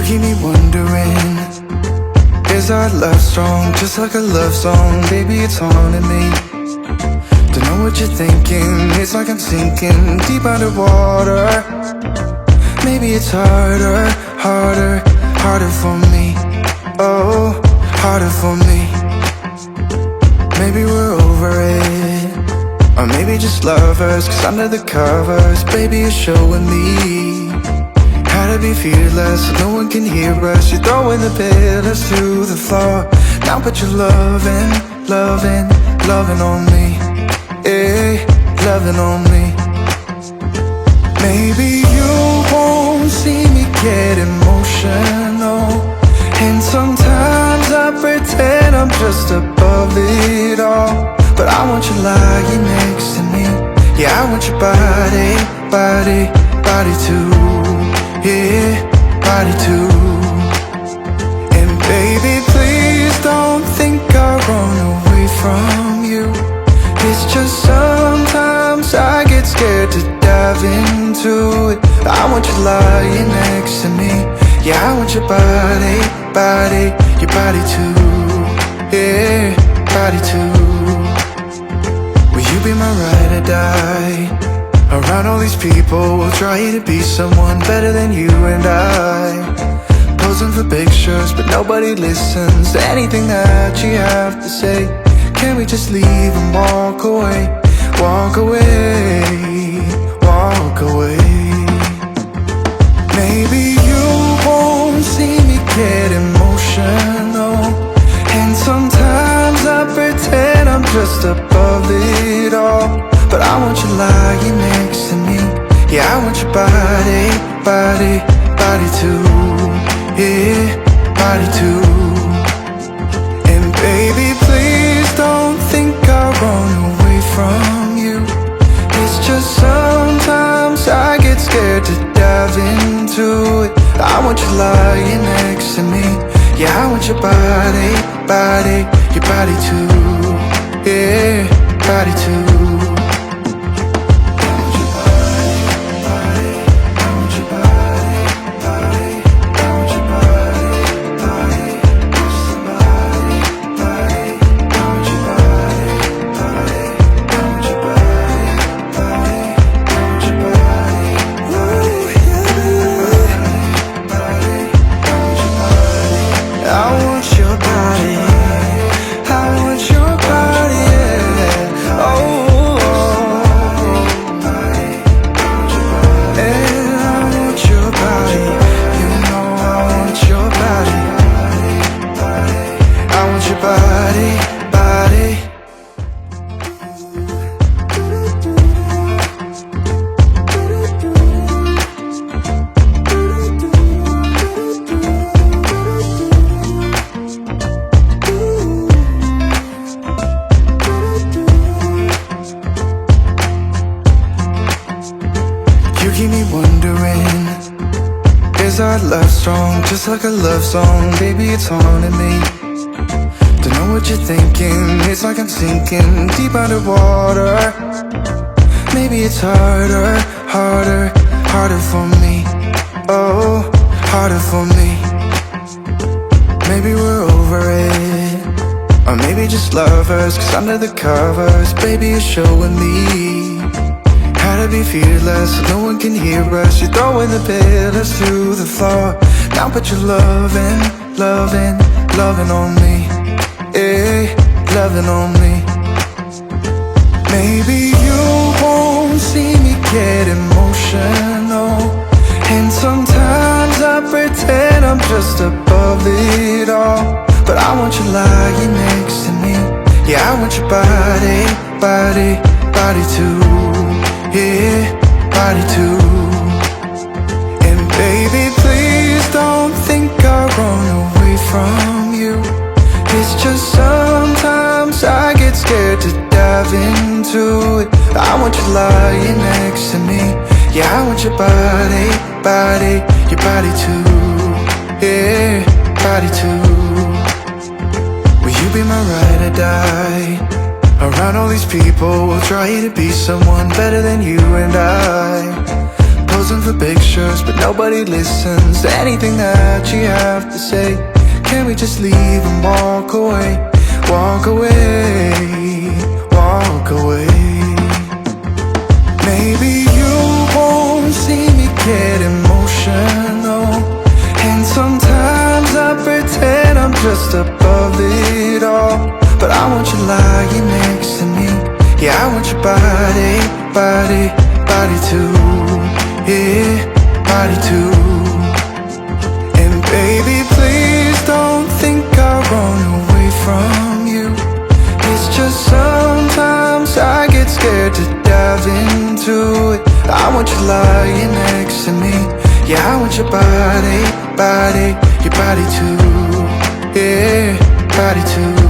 keep me wondering, is our love strong, just like a love song? Baby, it's haunting me. Don't know what you're thinking, it's like I'm sinking deep underwater. Maybe it's harder, harder, harder for me. Oh, harder for me. Maybe we're over it, or maybe just lovers, cause under the covers, baby, you're showing me how to be fearless, so no one can hear us. You're throwing the pillars to the floor. Now put your loving, loving, loving on me. Yeah, loving on me. Maybe you won't see me get emotional, and sometimes I pretend I'm just above it all. But I want you lying next to me. Yeah, I want your body, body, body too. Yeah, body too. And baby, please don't think I run away from you. It's just sometimes I get scared to dive into it. I want you lying next to me. Yeah, I want your body, body, your body too. Yeah, body too. Will you be my ride or die? Around all these people, we'll try to be someone better than you and I. Posing for pictures, but nobody listens to anything that you have to say. Can we just leave and walk away? Walk away, walk away. Maybe you won't see me get emotional, and sometimes I pretend I'm just above it all. But I want you lying next to me. Yeah, I want your body, body, body too. Yeah, body too. And baby, please don't think I run away from you. It's just sometimes I get scared to dive into it. I want you lying next to me. Yeah, I want your body, body, your body too. Yeah, body too. Just like a love song, baby, it's haunting me. Don't know what you're thinking, it's like I'm sinking deep underwater. Maybe it's harder, harder, harder for me. Oh, harder for me. Maybe we're over it, or maybe just lovers, cause under the covers, baby, you're showing me how to be fearless, so no one can hear us. You're throwing the pillars to the floor. Now put your loving, loving, loving on me. Yeah, loving on me. Maybe you won't see me get emotional, and sometimes I pretend I'm just above it all. But I want you lying next to me. Yeah, I want your body, body, body too. Yeah, body too. And baby, please don't think I run away from you. It's just sometimes I get scared to dive into it. I want you lying next to me. Yeah, I want your body, body, your body too. Yeah, body too. Will you be my ride or die? Around all these people, we'll try to be someone better than you and I. posing for pictures, but nobody listens to anything that you have to say. Can we just leave and walk away? Walk away, walk away. Maybe you won't see me get emotional, and sometimes I pretend I'm just above it all. But I want you lying next to me. Yeah, I want your body, body, body too. Yeah, body too. And baby, please don't think I'll run away from you. It's just sometimes I get scared to dive into it. I want you lying next to me. Yeah, I want your body, body, your body too. Yeah, body too.